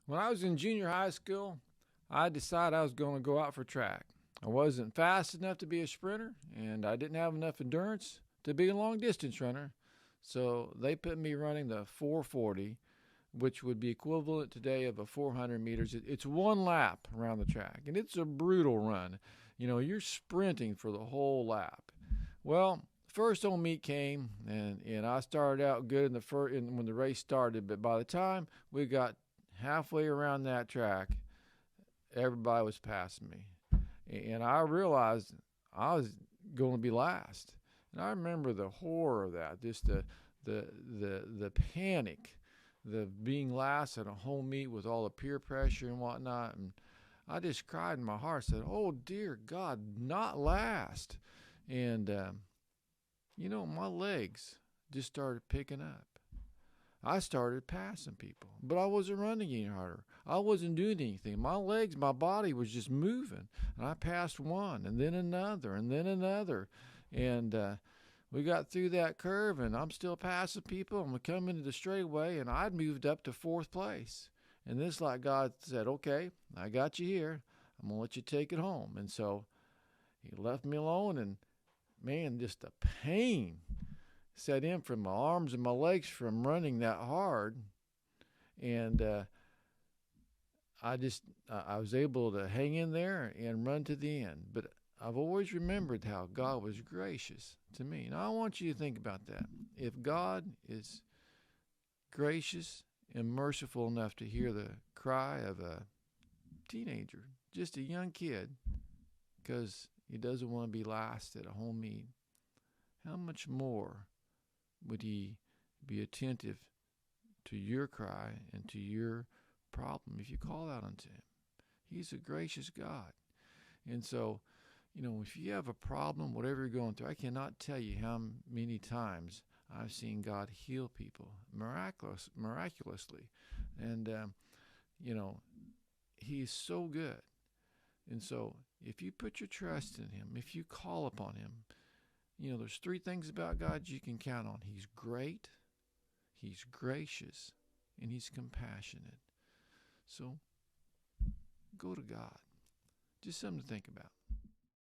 When I was in junior high school, I decided I was going to go out for track. I wasn't fast enough to be a sprinter, and I didn't have enough endurance to be a long distance runner. So they put me running the 440, which would be equivalent today of a 400 meters. It's one lap around the track, and it's a brutal run. You know, you're sprinting for the whole lap. Well, first old meet came, and I started out good in the first when the race started, but by the time we got halfway around that track, everybody was passing me, and I realized I was going to be last. And I remember the horror of that, just the panic, the being last at a home meet with all the peer pressure and whatnot. And I just cried in my heart, said, "Oh dear God, not last." And my legs just started picking up. I started passing people, but I wasn't running any harder. I wasn't doing anything. My legs, my body was just moving. And I passed one, and then another, and then another. And we got through that curve, and I'm still passing people. I'm coming into the straightaway, and I'd moved up to fourth place. And this, like God said, okay, I got you here. I'm going to let you take it home. And so he left me alone, and man, just the pain set in from my arms and my legs from running that hard. And I was able to hang in there and run to the end. But I've always remembered how God was gracious to me. Now I want you to think about that. If God is gracious and merciful enough to hear the cry of a teenager, just a young kid, because he doesn't want to be last at a home meet, how much more would he be attentive to your cry and to your problem if you call out unto him? He's a gracious God. And so, if you have a problem, whatever you're going through, I cannot tell you how many times I've seen God heal people miraculously. And, he's so good. And so, if you put your trust in him, if you call upon him, there's three things about God you can count on. He's great, he's gracious, and he's compassionate. So go to God. Just something to think about.